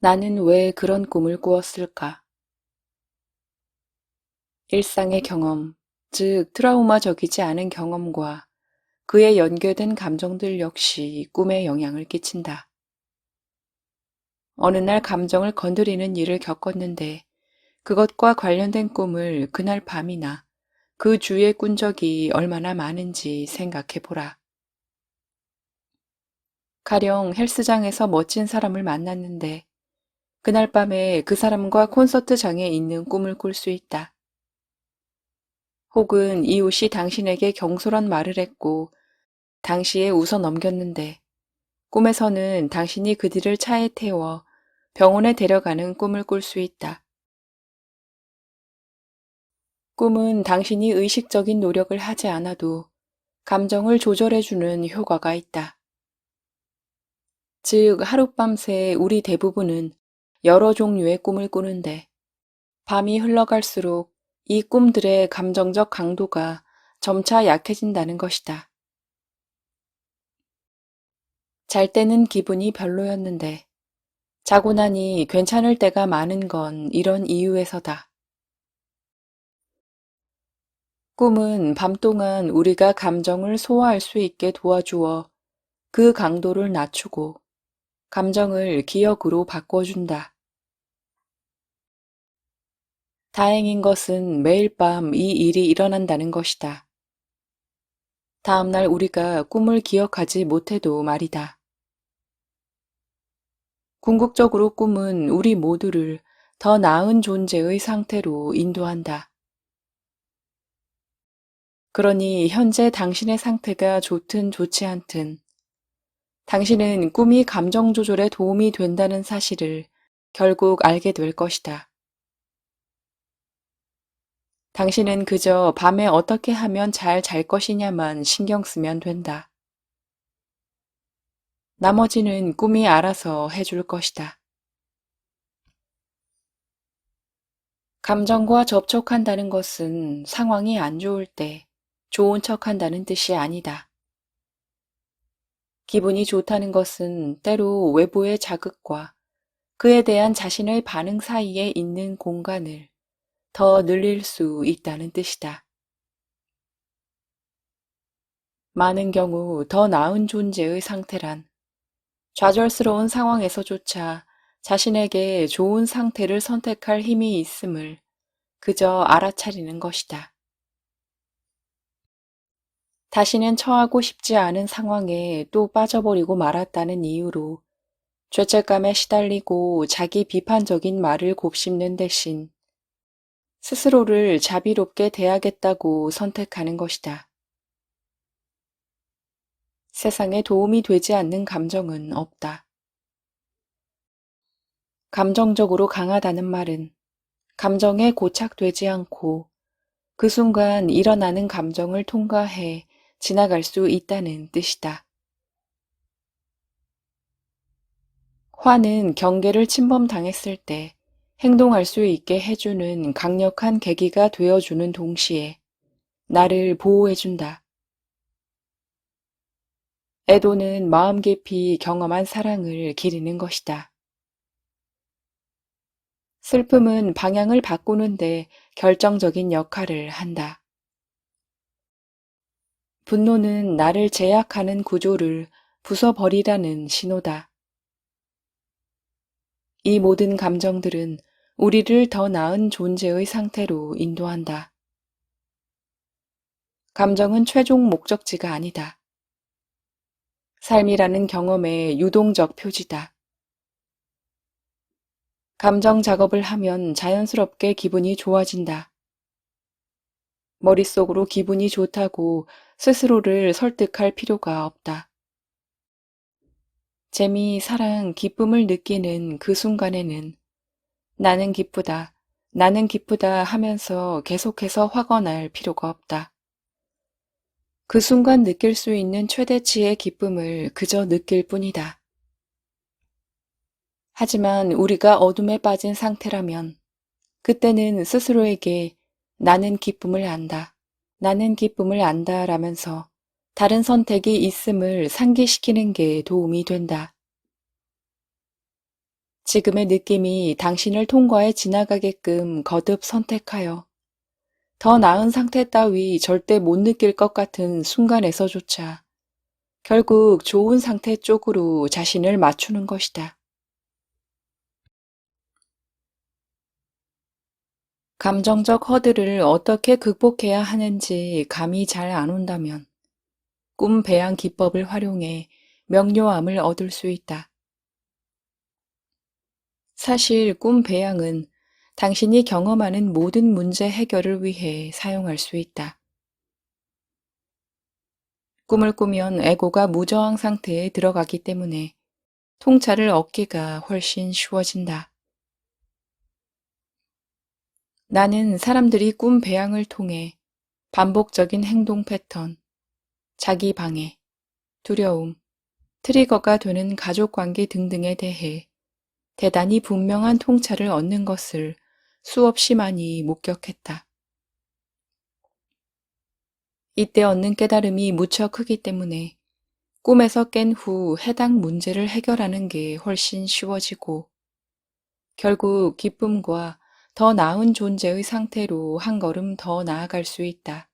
나는 왜 그런 꿈을 꾸었을까? 일상의 경험, 즉 트라우마적이지 않은 경험과 그에 연결된 감정들 역시 꿈에 영향을 끼친다. 어느 날 감정을 건드리는 일을 겪었는데 그것과 관련된 꿈을 그날 밤이나 그 주위에 꾼 적이 얼마나 많은지 생각해 보라. 가령 헬스장에서 멋진 사람을 만났는데 그날 밤에 그 사람과 콘서트장에 있는 꿈을 꿀 수 있다. 혹은 이웃이 당신에게 경솔한 말을 했고 당시에 웃어 넘겼는데 꿈에서는 당신이 그들을 차에 태워 병원에 데려가는 꿈을 꿀 수 있다. 꿈은 당신이 의식적인 노력을 하지 않아도 감정을 조절해주는 효과가 있다. 즉, 하룻밤새 우리 대부분은 여러 종류의 꿈을 꾸는데 밤이 흘러갈수록 이 꿈들의 감정적 강도가 점차 약해진다는 것이다. 잘 때는 기분이 별로였는데 자고 나니 괜찮을 때가 많은 건 이런 이유에서다. 꿈은 밤 동안 우리가 감정을 소화할 수 있게 도와주어 그 강도를 낮추고 감정을 기억으로 바꿔준다. 다행인 것은 매일 밤 이 일이 일어난다는 것이다. 다음날 우리가 꿈을 기억하지 못해도 말이다. 궁극적으로 꿈은 우리 모두를 더 나은 존재의 상태로 인도한다. 그러니 현재 당신의 상태가 좋든 좋지 않든 당신은 꿈이 감정 조절에 도움이 된다는 사실을 결국 알게 될 것이다. 당신은 그저 밤에 어떻게 하면 잘 잘 것이냐만 신경 쓰면 된다. 나머지는 꿈이 알아서 해줄 것이다. 감정과 접촉한다는 것은 상황이 안 좋을 때 좋은 척 한다는 뜻이 아니다. 기분이 좋다는 것은 때로 외부의 자극과 그에 대한 자신의 반응 사이에 있는 공간을 더 늘릴 수 있다는 뜻이다. 많은 경우 더 나은 존재의 상태란 좌절스러운 상황에서조차 자신에게 좋은 상태를 선택할 힘이 있음을 그저 알아차리는 것이다. 다시는 처하고 싶지 않은 상황에 또 빠져버리고 말았다는 이유로 죄책감에 시달리고 자기 비판적인 말을 곱씹는 대신 스스로를 자비롭게 대하겠다고 선택하는 것이다. 세상에 도움이 되지 않는 감정은 없다. 감정적으로 강하다는 말은 감정에 고착되지 않고 그 순간 일어나는 감정을 통과해 지나갈 수 있다는 뜻이다. 화는 경계를 침범당했을 때 행동할 수 있게 해주는 강력한 계기가 되어주는 동시에 나를 보호해준다. 애도는 마음 깊이 경험한 사랑을 기리는 것이다. 슬픔은 방향을 바꾸는데 결정적인 역할을 한다. 분노는 나를 제약하는 구조를 부숴버리라는 신호다. 이 모든 감정들은 우리를 더 나은 존재의 상태로 인도한다. 감정은 최종 목적지가 아니다. 삶이라는 경험의 유동적 표지다. 감정 작업을 하면 자연스럽게 기분이 좋아진다. 머릿속으로 기분이 좋다고 스스로를 설득할 필요가 없다. 재미, 사랑, 기쁨을 느끼는 그 순간에는 나는 기쁘다 하면서 계속해서 화가 날 필요가 없다. 그 순간 느낄 수 있는 최대치의 기쁨을 그저 느낄 뿐이다. 하지만 우리가 어둠에 빠진 상태라면 그때는 스스로에게 나는 기쁨을 안다 라면서 다른 선택이 있음을 상기시키는 게 도움이 된다. 지금의 느낌이 당신을 통과해 지나가게끔 거듭 선택하여 더 나은 상태 따위 절대 못 느낄 것 같은 순간에서조차 결국 좋은 상태 쪽으로 자신을 맞추는 것이다. 감정적 허들을 어떻게 극복해야 하는지 감이 잘 안 온다면 꿈 배양 기법을 활용해 명료함을 얻을 수 있다. 사실 꿈 배양은 당신이 경험하는 모든 문제 해결을 위해 사용할 수 있다. 꿈을 꾸면 에고가 무저항 상태에 들어가기 때문에 통찰을 얻기가 훨씬 쉬워진다. 나는 사람들이 꿈 배양을 통해 반복적인 행동 패턴, 자기 방해, 두려움, 트리거가 되는 가족 관계 등등에 대해 대단히 분명한 통찰을 얻는 것을 수없이 많이 목격했다. 이때 얻는 깨달음이 무척 크기 때문에 꿈에서 깬 후 해당 문제를 해결하는 게 훨씬 쉬워지고 결국 기쁨과 더 나은 존재의 상태로 한 걸음 더 나아갈 수 있다.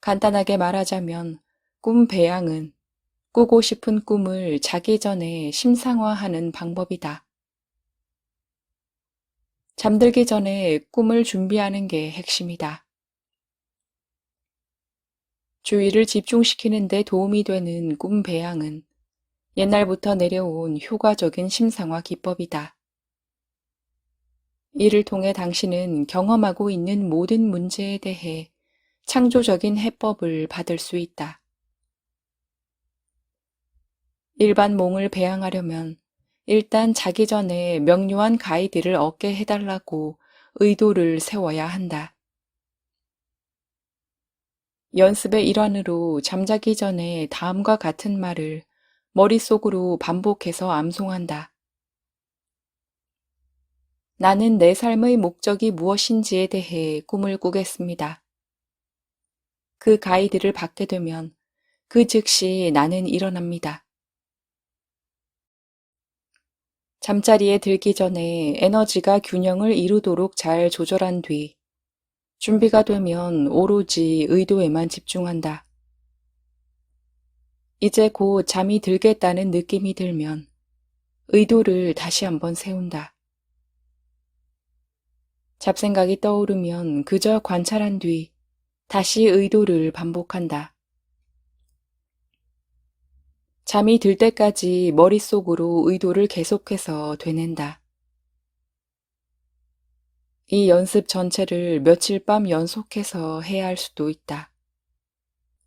간단하게 말하자면 꿈 배양은 꾸고 싶은 꿈을 자기 전에 심상화하는 방법이다. 잠들기 전에 꿈을 준비하는 게 핵심이다. 주의를 집중시키는 데 도움이 되는 꿈 배양은 옛날부터 내려온 효과적인 심상화 기법이다. 이를 통해 당신은 경험하고 있는 모든 문제에 대해 창조적인 해법을 받을 수 있다. 일반 몽을 배양하려면 일단 자기 전에 명료한 가이드를 얻게 해달라고 의도를 세워야 한다. 연습의 일환으로 잠자기 전에 다음과 같은 말을 머릿속으로 반복해서 암송한다. 나는 내 삶의 목적이 무엇인지에 대해 꿈을 꾸겠습니다. 그 가이드를 받게 되면 그 즉시 나는 일어납니다. 잠자리에 들기 전에 에너지가 균형을 이루도록 잘 조절한 뒤 준비가 되면 오로지 의도에만 집중한다. 이제 곧 잠이 들겠다는 느낌이 들면 의도를 다시 한번 세운다. 잡생각이 떠오르면 그저 관찰한 뒤 다시 의도를 반복한다. 잠이 들 때까지 머릿속으로 의도를 계속해서 되낸다. 이 연습 전체를 며칠 밤 연속해서 해야 할 수도 있다.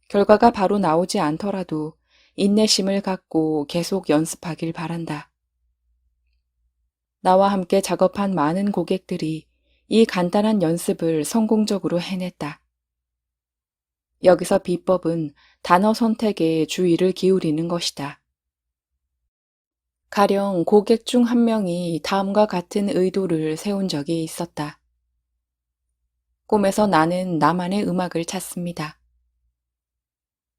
결과가 바로 나오지 않더라도 인내심을 갖고 계속 연습하길 바란다. 나와 함께 작업한 많은 고객들이 이 간단한 연습을 성공적으로 해냈다. 여기서 비법은 단어 선택에 주의를 기울이는 것이다. 가령 고객 중 한 명이 다음과 같은 의도를 세운 적이 있었다. 꿈에서 나는 나만의 음악을 찾습니다.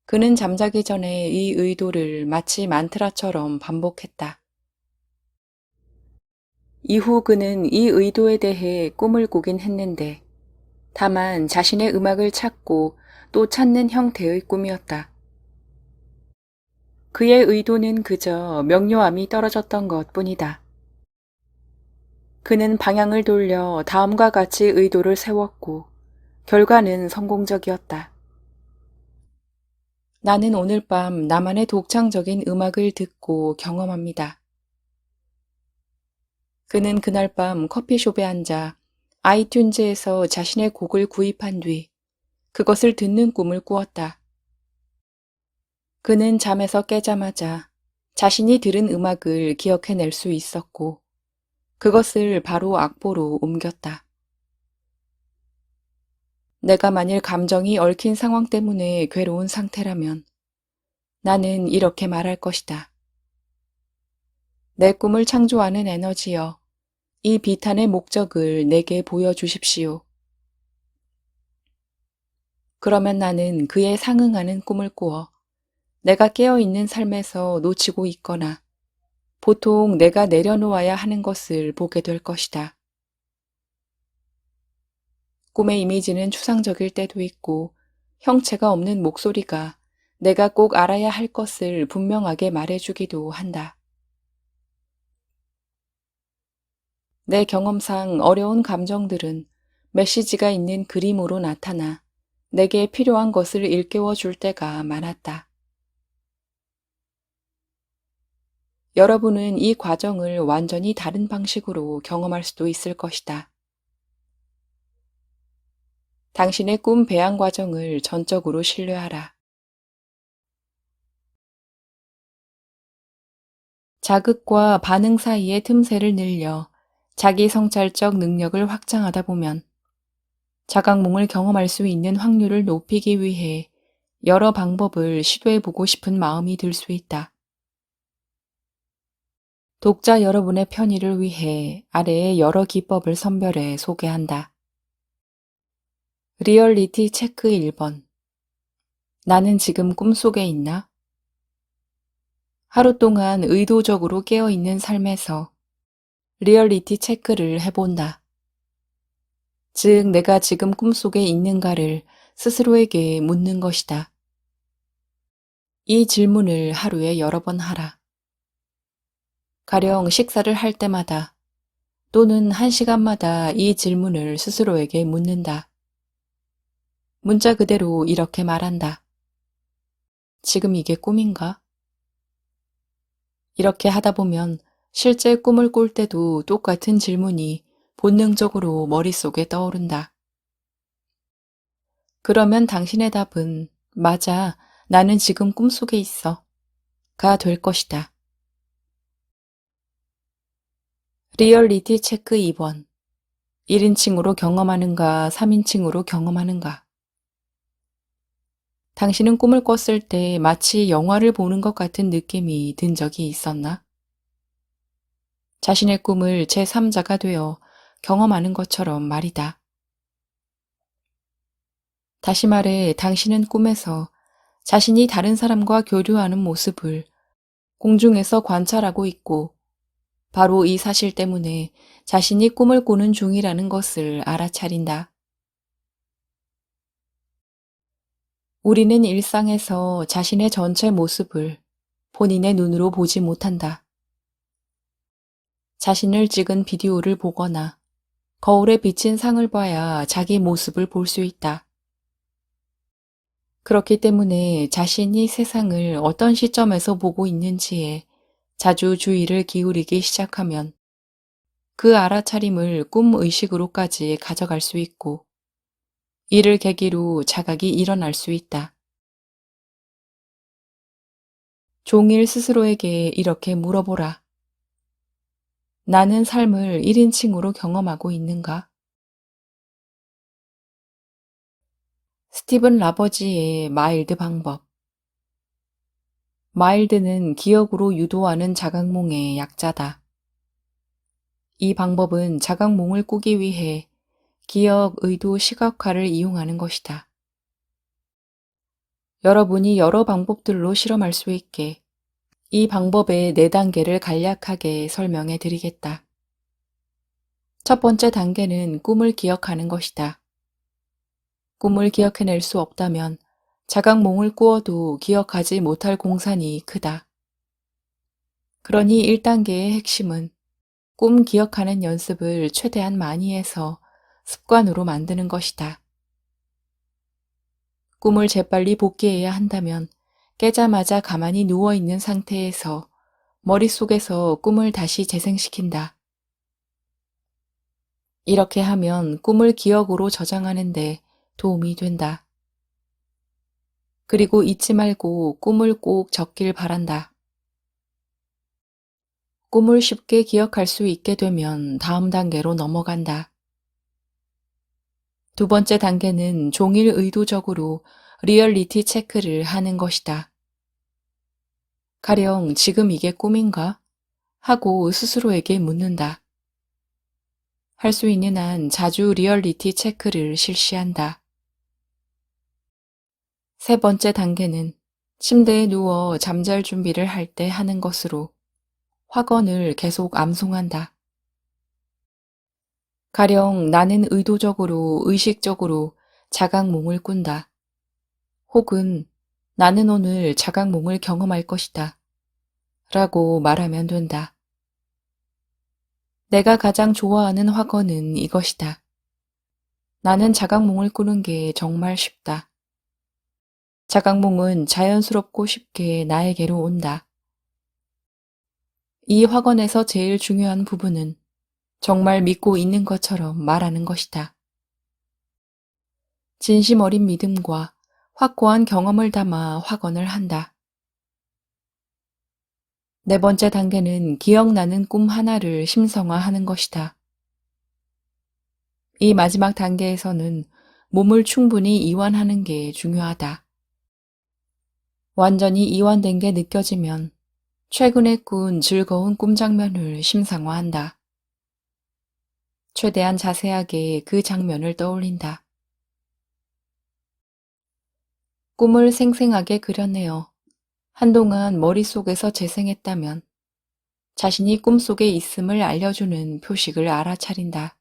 그는 잠자기 전에 이 의도를 마치 만트라처럼 반복했다. 이후 그는 이 의도에 대해 꿈을 꾸긴 했는데 다만 자신의 음악을 찾고 또 찾는 형태의 꿈이었다. 그의 의도는 그저 명료함이 떨어졌던 것 뿐이다. 그는 방향을 돌려 다음과 같이 의도를 세웠고 결과는 성공적이었다. 나는 오늘 밤 나만의 독창적인 음악을 듣고 경험합니다. 그는 그날 밤 커피숍에 앉아 아이튠즈에서 자신의 곡을 구입한 뒤 그것을 듣는 꿈을 꾸었다. 그는 잠에서 깨자마자 자신이 들은 음악을 기억해낼 수 있었고 그것을 바로 악보로 옮겼다. 내가 만일 감정이 얽힌 상황 때문에 괴로운 상태라면 나는 이렇게 말할 것이다. 내 꿈을 창조하는 에너지여, 이 비탄의 목적을 내게 보여주십시오. 그러면 나는 그에 상응하는 꿈을 꾸어 내가 깨어있는 삶에서 놓치고 있거나 보통 내가 내려놓아야 하는 것을 보게 될 것이다. 꿈의 이미지는 추상적일 때도 있고 형체가 없는 목소리가 내가 꼭 알아야 할 것을 분명하게 말해주기도 한다. 내 경험상 어려운 감정들은 메시지가 있는 그림으로 나타나 내게 필요한 것을 일깨워 줄 때가 많았다. 여러분은 이 과정을 완전히 다른 방식으로 경험할 수도 있을 것이다. 당신의 꿈 배양 과정을 전적으로 신뢰하라. 자극과 반응 사이의 틈새를 늘려 자기 성찰적 능력을 확장하다 보면 자각몽을 경험할 수 있는 확률을 높이기 위해 여러 방법을 시도해 보고 싶은 마음이 들 수 있다. 독자 여러분의 편의를 위해 아래의 여러 기법을 선별해 소개한다. 리얼리티 체크 1번. 나는 지금 꿈속에 있나? 하루 동안 의도적으로 깨어있는 삶에서 리얼리티 체크를 해본다. 즉, 내가 지금 꿈속에 있는가를 스스로에게 묻는 것이다. 이 질문을 하루에 여러 번 하라. 가령 식사를 할 때마다 또는 1시간마다 이 질문을 스스로에게 묻는다. 문자 그대로 이렇게 말한다. 지금 이게 꿈인가? 이렇게 하다 보면 실제 꿈을 꿀 때도 똑같은 질문이 본능적으로 머릿속에 떠오른다. 그러면 당신의 답은 맞아, 나는 지금 꿈속에 있어 가 될 것이다. 리얼리티 체크 2번. 1인칭으로 경험하는가, 3인칭으로 경험하는가? 당신은 꿈을 꿨을 때 마치 영화를 보는 것 같은 느낌이 든 적이 있었나? 자신의 꿈을 제3자가 되어 경험하는 것처럼 말이다. 다시 말해, 당신은 꿈에서 자신이 다른 사람과 교류하는 모습을 공중에서 관찰하고 있고, 바로 이 사실 때문에 자신이 꿈을 꾸는 중이라는 것을 알아차린다. 우리는 일상에서 자신의 전체 모습을 본인의 눈으로 보지 못한다. 자신을 찍은 비디오를 보거나 거울에 비친 상을 봐야 자기 모습을 볼 수 있다. 그렇기 때문에 자신이 세상을 어떤 시점에서 보고 있는지에 자주 주의를 기울이기 시작하면 그 알아차림을 꿈의식으로까지 가져갈 수 있고 이를 계기로 자각이 일어날 수 있다. 종일 스스로에게 이렇게 물어보라. 나는 삶을 1인칭으로 경험하고 있는가? 스티븐 라버지의 마일드 방법. 마일드는 기억으로 유도하는 자각몽의 약자다. 이 방법은 자각몽을 꾸기 위해 기억, 의도, 시각화를 이용하는 것이다. 여러분이 여러 방법들로 실험할 수 있게 이 방법의 4단계를 간략하게 설명해 드리겠다. 첫 번째 단계는 꿈을 기억하는 것이다. 꿈을 기억해낼 수 없다면 자각몽을 꾸어도 기억하지 못할 공산이 크다. 그러니 1단계의 핵심은 꿈 기억하는 연습을 최대한 많이 해서 습관으로 만드는 것이다. 꿈을 재빨리 복귀해야 한다면 깨자마자 가만히 누워있는 상태에서 머릿속에서 꿈을 다시 재생시킨다. 이렇게 하면 꿈을 기억으로 저장하는데 도움이 된다. 그리고 잊지 말고 꿈을 꼭 적길 바란다. 꿈을 쉽게 기억할 수 있게 되면 다음 단계로 넘어간다. 두 번째 단계는 종일 의도적으로 리얼리티 체크를 하는 것이다. 가령 지금 이게 꿈인가? 하고 스스로에게 묻는다. 할 수 있는 한 자주 리얼리티 체크를 실시한다. 세 번째 단계는 침대에 누워 잠잘 준비를 할 때 하는 것으로 확언을 계속 암송한다. 가령 나는 의도적으로, 의식적으로 자각몽을 꾼다. 혹은 나는 오늘 자각몽을 경험할 것이다. 라고 말하면 된다. 내가 가장 좋아하는 확언은 이것이다. 나는 자각몽을 꾸는 게 정말 쉽다. 자각몽은 자연스럽고 쉽게 나에게로 온다. 이 확언에서 제일 중요한 부분은 정말 믿고 있는 것처럼 말하는 것이다. 진심 어린 믿음과 확고한 경험을 담아 확언을 한다. 네 번째 단계는 기억나는 꿈 하나를 심성화하는 것이다. 이 마지막 단계에서는 몸을 충분히 이완하는 게 중요하다. 완전히 이완된 게 느껴지면 최근에 꾼 즐거운 꿈 장면을 심상화한다. 최대한 자세하게 그 장면을 떠올린다. 꿈을 생생하게 그려내어 한동안 머릿속에서 재생했다면 자신이 꿈속에 있음을 알려주는 표식을 알아차린다.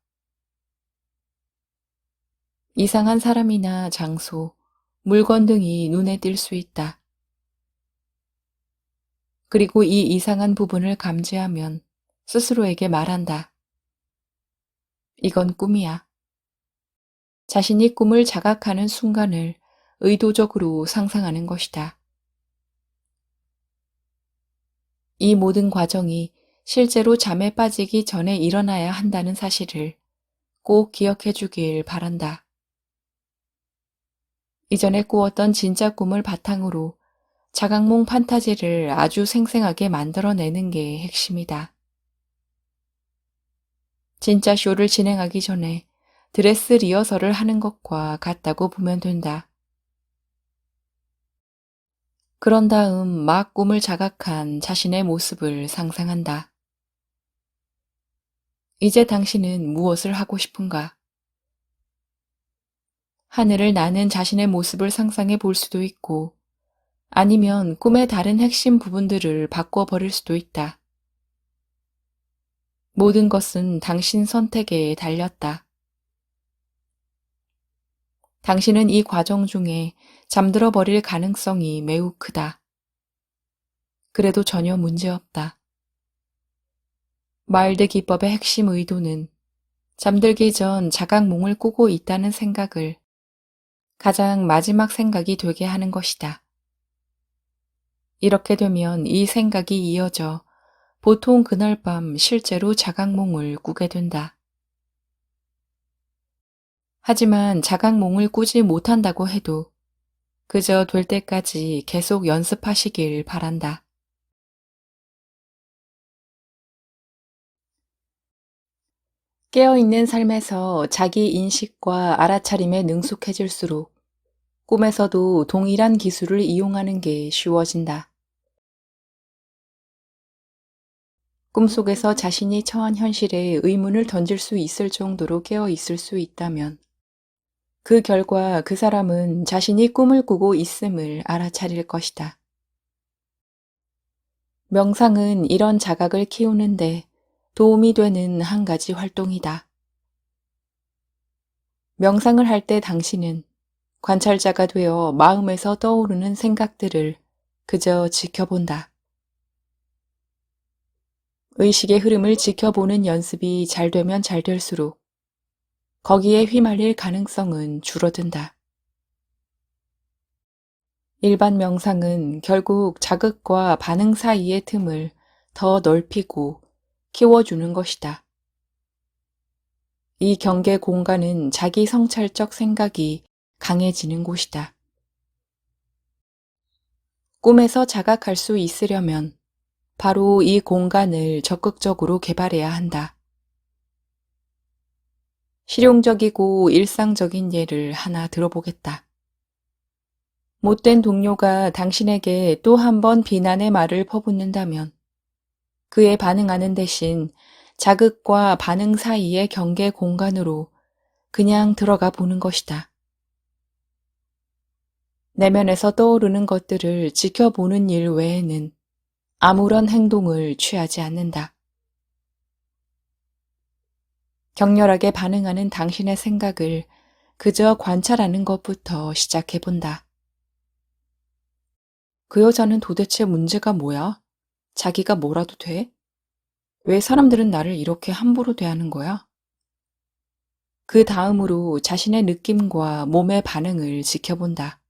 이상한 사람이나 장소, 물건 등이 눈에 띌 수 있다. 그리고 이 이상한 부분을 감지하면 스스로에게 말한다. 이건 꿈이야. 자신이 꿈을 자각하는 순간을 의도적으로 상상하는 것이다. 이 모든 과정이 실제로 잠에 빠지기 전에 일어나야 한다는 사실을 꼭 기억해 주길 바란다. 이전에 꾸었던 진짜 꿈을 바탕으로 자각몽 판타지를 아주 생생하게 만들어내는 게 핵심이다. 진짜 쇼를 진행하기 전에 드레스 리허설을 하는 것과 같다고 보면 된다. 그런 다음 막 꿈을 자각한 자신의 모습을 상상한다. 이제 당신은 무엇을 하고 싶은가? 하늘을 나는 자신의 모습을 상상해 볼 수도 있고, 아니면 꿈의 다른 핵심 부분들을 바꿔버릴 수도 있다. 모든 것은 당신 선택에 달렸다. 당신은 이 과정 중에 잠들어 버릴 가능성이 매우 크다. 그래도 전혀 문제없다. 마일드 기법의 핵심 의도는 잠들기 전 자각몽을 꾸고 있다는 생각을 가장 마지막 생각이 되게 하는 것이다. 이렇게 되면 이 생각이 이어져 보통 그날 밤 실제로 자각몽을 꾸게 된다. 하지만 자각몽을 꾸지 못한다고 해도 그저 될 때까지 계속 연습하시길 바란다. 깨어있는 삶에서 자기 인식과 알아차림에 능숙해질수록 꿈에서도 동일한 기술을 이용하는 게 쉬워진다. 꿈속에서 자신이 처한 현실에 의문을 던질 수 있을 정도로 깨어 있을 수 있다면 그 결과 그 사람은 자신이 꿈을 꾸고 있음을 알아차릴 것이다. 명상은 이런 자각을 키우는데 도움이 되는 한 가지 활동이다. 명상을 할 때 당신은 관찰자가 되어 마음에서 떠오르는 생각들을 그저 지켜본다. 의식의 흐름을 지켜보는 연습이 잘 되면 잘 될수록 거기에 휘말릴 가능성은 줄어든다. 일반 명상은 결국 자극과 반응 사이의 틈을 더 넓히고 키워주는 것이다. 이 경계 공간은 자기 성찰적 생각이 강해지는 곳이다. 꿈에서 자각할 수 있으려면 바로 이 공간을 적극적으로 개발해야 한다. 실용적이고 일상적인 예를 하나 들어보겠다. 못된 동료가 당신에게 또 한 번 비난의 말을 퍼붓는다면 그에 반응하는 대신 자극과 반응 사이의 경계 공간으로 그냥 들어가 보는 것이다. 내면에서 떠오르는 것들을 지켜보는 일 외에는 아무런 행동을 취하지 않는다. 격렬하게 반응하는 당신의 생각을 그저 관찰하는 것부터 시작해본다. 그 여자는 도대체 문제가 뭐야? 자기가 뭐라도 돼? 왜 사람들은 나를 이렇게 함부로 대하는 거야? 그 다음으로 자신의 느낌과 몸의 반응을 지켜본다.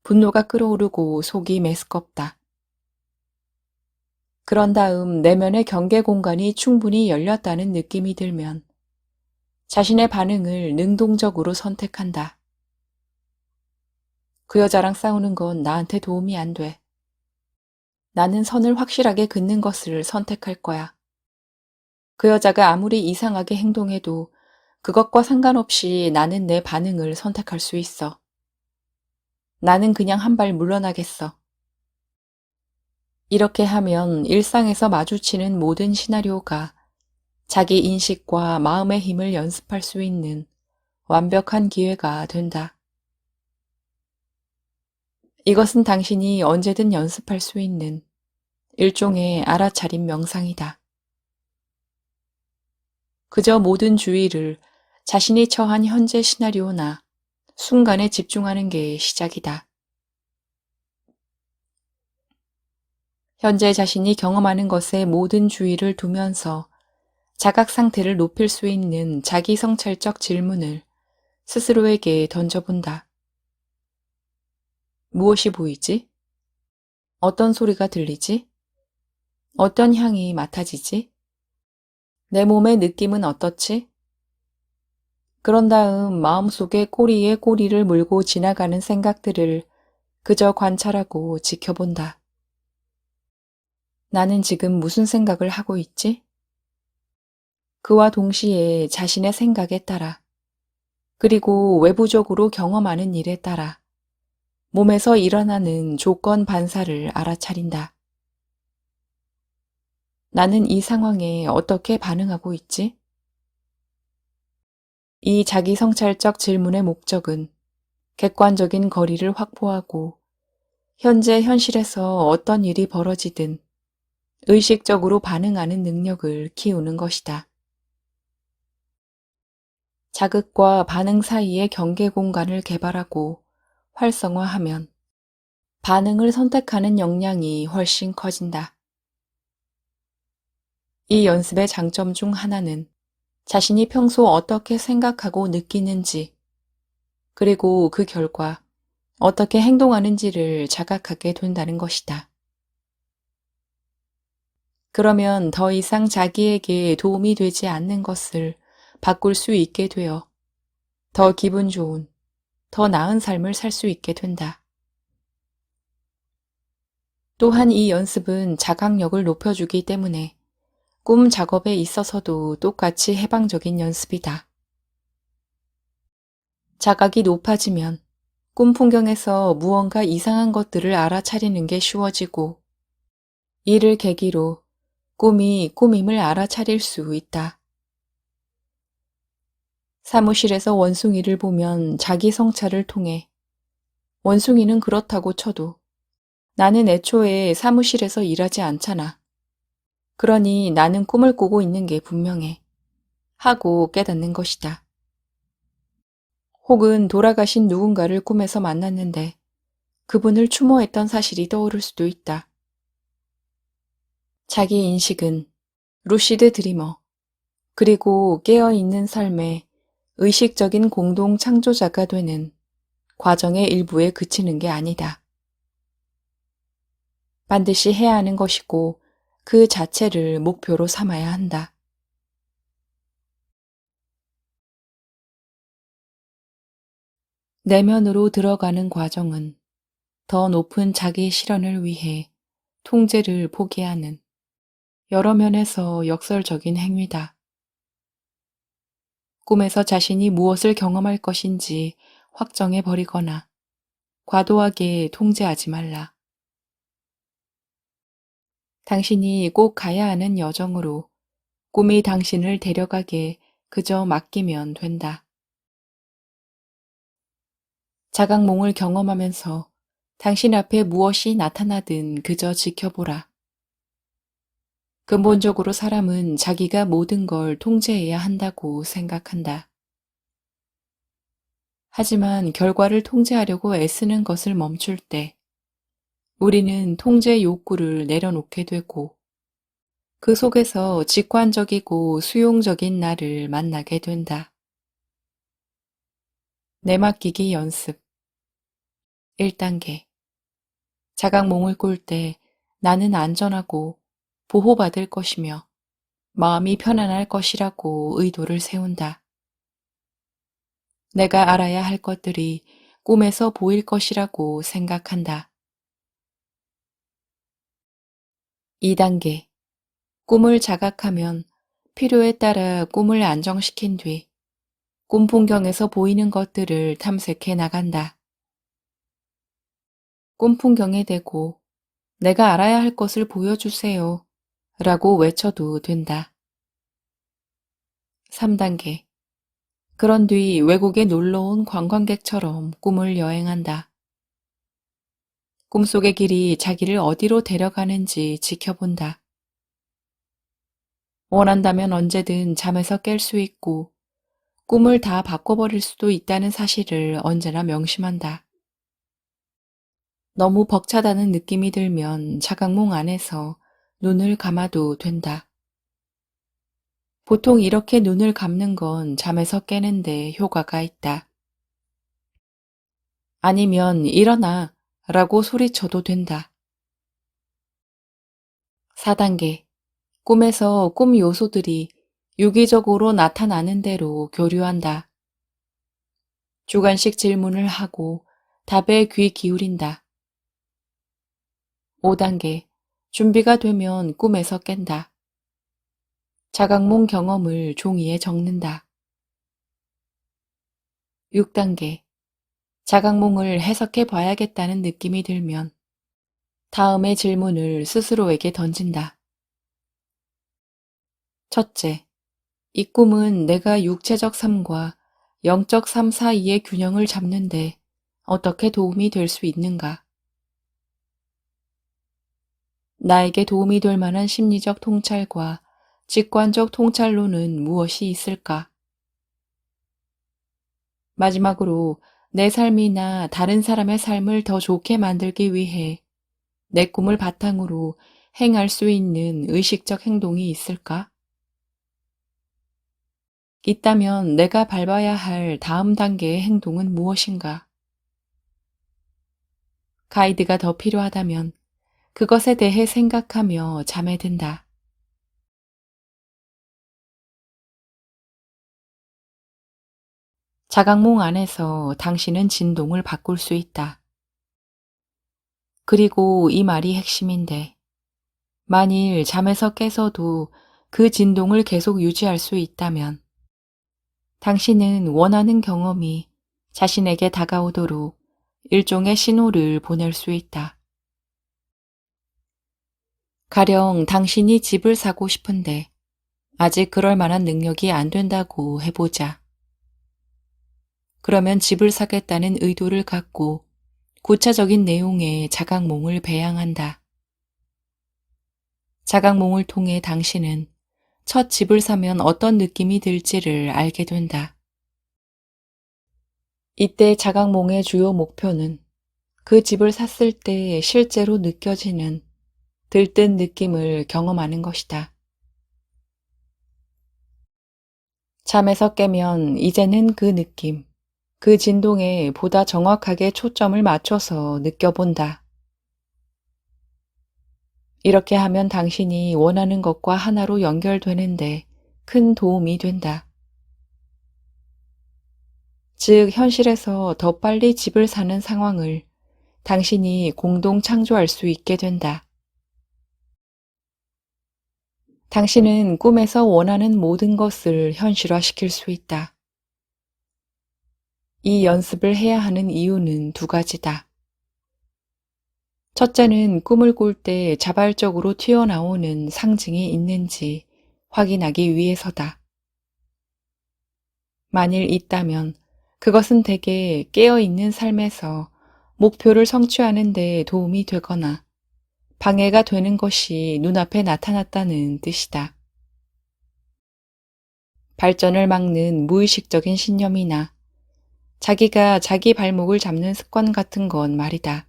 분노가 끓어오르고 속이 메스껍다. 그런 다음 내면의 경계 공간이 충분히 열렸다는 느낌이 들면 자신의 반응을 능동적으로 선택한다. 그 여자랑 싸우는 건 나한테 도움이 안 돼. 나는 선을 확실하게 긋는 것을 선택할 거야. 그 여자가 아무리 이상하게 행동해도 그것과 상관없이 나는 내 반응을 선택할 수 있어. 나는 그냥 한 발 물러나겠어. 이렇게 하면 일상에서 마주치는 모든 시나리오가 자기 인식과 마음의 힘을 연습할 수 있는 완벽한 기회가 된다. 이것은 당신이 언제든 연습할 수 있는 일종의 알아차림 명상이다. 그저 모든 주의를 자신이 처한 현재 시나리오나 순간에 집중하는 게 시작이다. 현재 자신이 경험하는 것에 모든 주의를 두면서 자각 상태를 높일 수 있는 자기 성찰적 질문을 스스로에게 던져본다. 무엇이 보이지? 어떤 소리가 들리지? 어떤 향이 맡아지지? 내 몸의 느낌은 어떻지? 그런 다음 마음속에 꼬리에 꼬리를 물고 지나가는 생각들을 그저 관찰하고 지켜본다. 나는 지금 무슨 생각을 하고 있지? 그와 동시에 자신의 생각에 따라, 그리고 외부적으로 경험하는 일에 따라 몸에서 일어나는 조건 반사를 알아차린다. 나는 이 상황에 어떻게 반응하고 있지? 이 자기 성찰적 질문의 목적은 객관적인 거리를 확보하고 현재 현실에서 어떤 일이 벌어지든 의식적으로 반응하는 능력을 키우는 것이다. 자극과 반응 사이의 경계 공간을 개발하고 활성화하면 반응을 선택하는 역량이 훨씬 커진다. 이 연습의 장점 중 하나는 자신이 평소 어떻게 생각하고 느끼는지, 그리고 그 결과 어떻게 행동하는지를 자각하게 된다는 것이다. 그러면 더 이상 자기에게 도움이 되지 않는 것을 바꿀 수 있게 되어 더 기분 좋은, 더 나은 삶을 살 수 있게 된다. 또한 이 연습은 자각력을 높여주기 때문에 꿈 작업에 있어서도 똑같이 해방적인 연습이다. 자각이 높아지면 꿈 풍경에서 무언가 이상한 것들을 알아차리는 게 쉬워지고 이를 계기로 꿈이 꿈임을 알아차릴 수 있다. 사무실에서 원숭이를 보면 자기 성찰을 통해 원숭이는 그렇다고 쳐도 나는 애초에 사무실에서 일하지 않잖아. 그러니 나는 꿈을 꾸고 있는 게 분명해. 하고 깨닫는 것이다. 혹은 돌아가신 누군가를 꿈에서 만났는데 그분을 추모했던 사실이 떠오를 수도 있다. 자기 인식은 루시드 드리머, 그리고 깨어있는 삶의 의식적인 공동 창조자가 되는 과정의 일부에 그치는 게 아니다. 반드시 해야 하는 것이고 그 자체를 목표로 삼아야 한다. 내면으로 들어가는 과정은 더 높은 자기 실현을 위해 통제를 포기하는 여러 면에서 역설적인 행위다. 꿈에서 자신이 무엇을 경험할 것인지 확정해 버리거나 과도하게 통제하지 말라. 당신이 꼭 가야 하는 여정으로 꿈이 당신을 데려가게 그저 맡기면 된다. 자각몽을 경험하면서 당신 앞에 무엇이 나타나든 그저 지켜보라. 근본적으로 사람은 자기가 모든 걸 통제해야 한다고 생각한다. 하지만 결과를 통제하려고 애쓰는 것을 멈출 때 우리는 통제 욕구를 내려놓게 되고 그 속에서 직관적이고 수용적인 나를 만나게 된다. 내맡기기 연습 1단계 자각몽을 꿀 때 나는 안전하고 보호받을 것이며 마음이 편안할 것이라고 의도를 세운다. 내가 알아야 할 것들이 꿈에서 보일 것이라고 생각한다. 2단계 꿈을 자각하면 필요에 따라 꿈을 안정시킨 뒤 꿈 풍경에서 보이는 것들을 탐색해 나간다. 꿈 풍경에 대고 내가 알아야 할 것을 보여주세요 라고 외쳐도 된다. 3단계 그런 뒤 외국에 놀러 온 관광객처럼 꿈을 여행한다. 꿈속의 길이 자기를 어디로 데려가는지 지켜본다. 원한다면 언제든 잠에서 깰 수 있고 꿈을 다 바꿔버릴 수도 있다는 사실을 언제나 명심한다. 너무 벅차다는 느낌이 들면 자각몽 안에서 눈을 감아도 된다. 보통 이렇게 눈을 감는 건 잠에서 깨는데 효과가 있다. 아니면 일어나 라고 소리쳐도 된다. 4단계 꿈에서 꿈 요소들이 유기적으로 나타나는 대로 교류한다. 주관식 질문을 하고 답에 귀 기울인다. 5단계 준비가 되면 꿈에서 깬다. 자각몽 경험을 종이에 적는다. 6단계 자각몽을 해석해 봐야겠다는 느낌이 들면 다음의 질문을 스스로에게 던진다. 첫째, 이 꿈은 내가 육체적 삶과 영적 삶 사이의 균형을 잡는데 어떻게 도움이 될 수 있는가? 나에게 도움이 될 만한 심리적 통찰과 직관적 통찰로는 무엇이 있을까? 마지막으로 내 삶이나 다른 사람의 삶을 더 좋게 만들기 위해 내 꿈을 바탕으로 행할 수 있는 의식적 행동이 있을까? 있다면 내가 밟아야 할 다음 단계의 행동은 무엇인가? 가이드가 더 필요하다면 그것에 대해 생각하며 잠에 든다. 자각몽 안에서 당신은 진동을 바꿀 수 있다. 그리고 이 말이 핵심인데, 만일 잠에서 깨서도 그 진동을 계속 유지할 수 있다면, 당신은 원하는 경험이 자신에게 다가오도록 일종의 신호를 보낼 수 있다. 가령 당신이 집을 사고 싶은데, 아직 그럴 만한 능력이 안 된다고 해보자. 그러면 집을 사겠다는 의도를 갖고 구체적인 내용의 자각몽을 배양한다. 자각몽을 통해 당신은 첫 집을 사면 어떤 느낌이 들지를 알게 된다. 이때 자각몽의 주요 목표는 그 집을 샀을 때 실제로 느껴지는 들뜬 느낌을 경험하는 것이다. 잠에서 깨면 이제는 그 느낌, 그 진동에 보다 정확하게 초점을 맞춰서 느껴본다. 이렇게 하면 당신이 원하는 것과 하나로 연결되는데 큰 도움이 된다. 즉, 현실에서 더 빨리 집을 사는 상황을 당신이 공동 창조할 수 있게 된다. 당신은 꿈에서 원하는 모든 것을 현실화시킬 수 있다. 이 연습을 해야 하는 이유는 두 가지다. 첫째는 꿈을 꿀 때 자발적으로 튀어나오는 상징이 있는지 확인하기 위해서다. 만일 있다면 그것은 대개 깨어있는 삶에서 목표를 성취하는 데 도움이 되거나 방해가 되는 것이 눈앞에 나타났다는 뜻이다. 발전을 막는 무의식적인 신념이나 자기가 자기 발목을 잡는 습관 같은 건 말이다.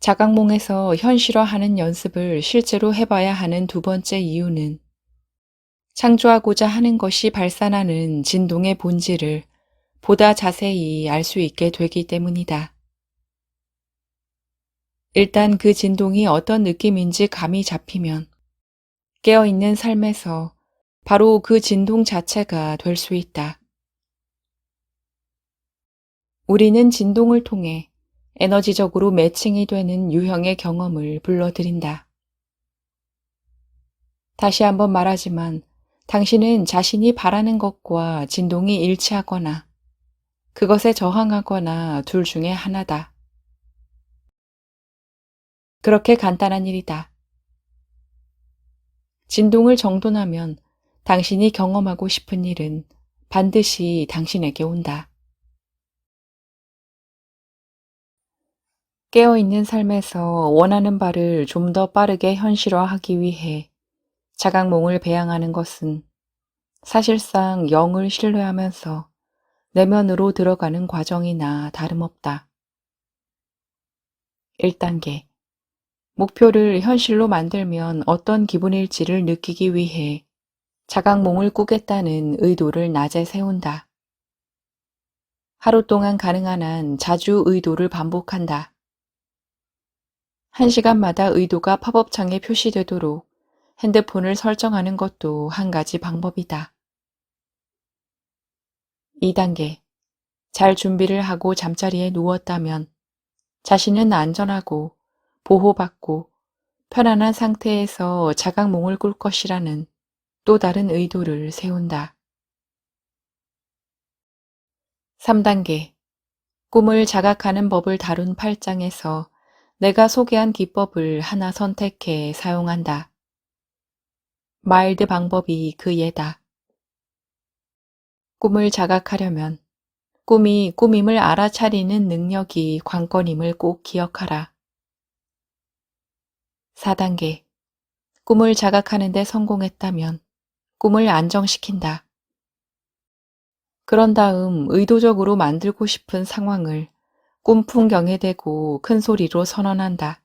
자각몽에서 현실화하는 연습을 실제로 해봐야 하는 두 번째 이유는 창조하고자 하는 것이 발산하는 진동의 본질을 보다 자세히 알 수 있게 되기 때문이다. 일단 그 진동이 어떤 느낌인지 감이 잡히면 깨어있는 삶에서 바로 그 진동 자체가 될 수 있다. 우리는 진동을 통해 에너지적으로 매칭이 되는 유형의 경험을 불러들인다. 다시 한번 말하지만 당신은 자신이 바라는 것과 진동이 일치하거나 그것에 저항하거나 둘 중에 하나다. 그렇게 간단한 일이다. 진동을 정돈하면 당신이 경험하고 싶은 일은 반드시 당신에게 온다. 깨어있는 삶에서 원하는 바를 좀 더 빠르게 현실화하기 위해 자각몽을 배양하는 것은 사실상 영을 신뢰하면서 내면으로 들어가는 과정이나 다름없다. 1단계. 목표를 현실로 만들면 어떤 기분일지를 느끼기 위해 자각몽을 꾸겠다는 의도를 낮에 세운다. 하루 동안 가능한 한 자주 의도를 반복한다. 1시간마다 의도가 팝업창에 표시되도록 핸드폰을 설정하는 것도 한 가지 방법이다. 2단계. 잘 준비를 하고 잠자리에 누웠다면 자신은 안전하고 보호받고 편안한 상태에서 자각몽을 꿀 것이라는 또 다른 의도를 세운다. 3단계. 꿈을 자각하는 법을 다룬 8장에서 내가 소개한 기법을 하나 선택해 사용한다. 마일드 방법이 그 예다. 꿈을 자각하려면 꿈이 꿈임을 알아차리는 능력이 관건임을 꼭 기억하라. 4단계. 꿈을 자각하는 데 성공했다면 꿈을 안정시킨다. 그런 다음 의도적으로 만들고 싶은 상황을 꿈 풍경에 대고 큰 소리로 선언한다.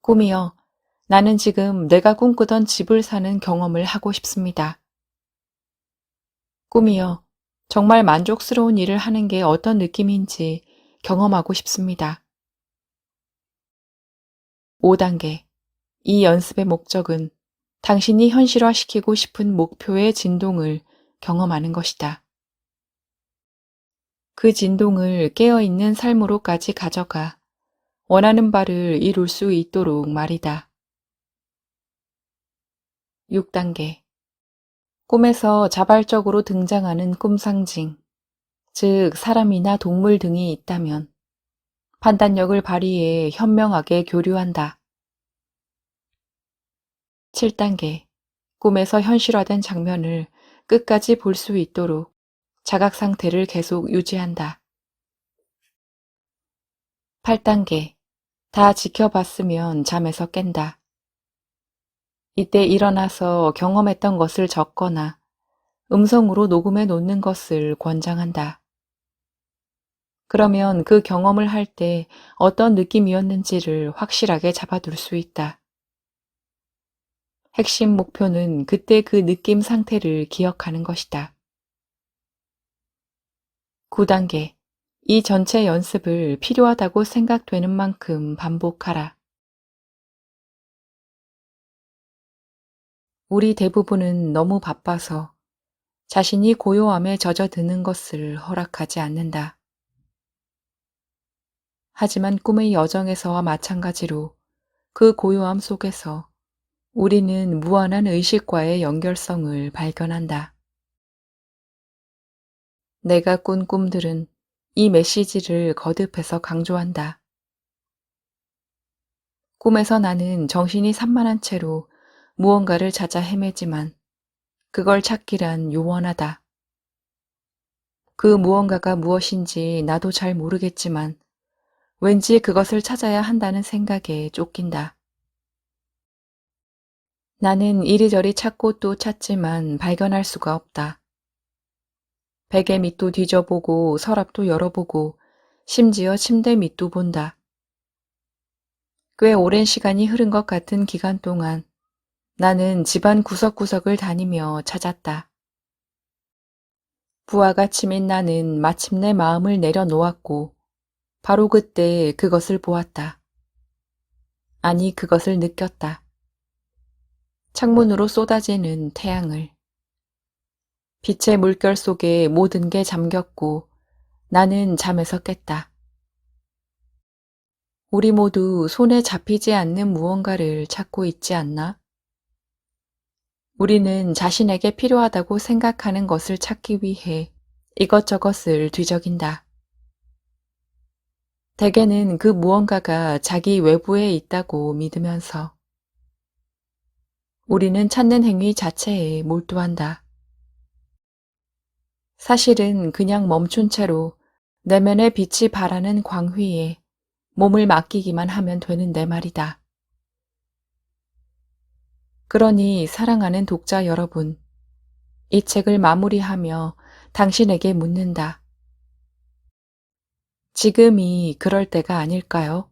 꿈이여, 나는 지금 내가 꿈꾸던 집을 사는 경험을 하고 싶습니다. 꿈이여, 정말 만족스러운 일을 하는 게 어떤 느낌인지 경험하고 싶습니다. 5단계. 이 연습의 목적은 당신이 현실화시키고 싶은 목표의 진동을 경험하는 것이다. 그 진동을 깨어있는 삶으로까지 가져가 원하는 바를 이룰 수 있도록 말이다. 6단계. 꿈에서 자발적으로 등장하는 꿈 상징, 즉 사람이나 동물 등이 있다면 판단력을 발휘해 현명하게 교류한다. 7단계. 꿈에서 현실화된 장면을 끝까지 볼 수 있도록 자각 상태를 계속 유지한다. 8단계. 다 지켜봤으면 잠에서 깬다. 이때 일어나서 경험했던 것을 적거나 음성으로 녹음해 놓는 것을 권장한다. 그러면 그 경험을 할 때 어떤 느낌이었는지를 확실하게 잡아둘 수 있다. 핵심 목표는 그때 그 느낌 상태를 기억하는 것이다. 9단계. 이 전체 연습을 필요하다고 생각되는 만큼 반복하라. 우리 대부분은 너무 바빠서 자신이 고요함에 젖어드는 것을 허락하지 않는다. 하지만 꿈의 여정에서와 마찬가지로 그 고요함 속에서 우리는 무한한 의식과의 연결성을 발견한다. 내가 꾼 꿈들은 이 메시지를 거듭해서 강조한다. 꿈에서 나는 정신이 산만한 채로 무언가를 찾아 헤매지만 그걸 찾기란 요원하다. 그 무언가가 무엇인지 나도 잘 모르겠지만 왠지 그것을 찾아야 한다는 생각에 쫓긴다. 나는 이리저리 찾고 또 찾지만 발견할 수가 없다. 베개 밑도 뒤져보고 서랍도 열어보고 심지어 침대 밑도 본다. 꽤 오랜 시간이 흐른 것 같은 기간 동안 나는 집안 구석구석을 다니며 찾았다. 부하가 치민 나는 마침내 마음을 내려놓았고 바로 그때 그것을 보았다. 아니, 그것을 느꼈다. 창문으로 쏟아지는 태양을. 빛의 물결 속에 모든 게 잠겼고 나는 잠에서 깼다. 우리 모두 손에 잡히지 않는 무언가를 찾고 있지 않나? 우리는 자신에게 필요하다고 생각하는 것을 찾기 위해 이것저것을 뒤적인다. 대개는 그 무언가가 자기 외부에 있다고 믿으면서 우리는 찾는 행위 자체에 몰두한다. 사실은 그냥 멈춘 채로 내면의 빛이 바라는 광휘에 몸을 맡기기만 하면 되는데 말이다. 그러니 사랑하는 독자 여러분, 이 책을 마무리하며 당신에게 묻는다. 지금이 그럴 때가 아닐까요?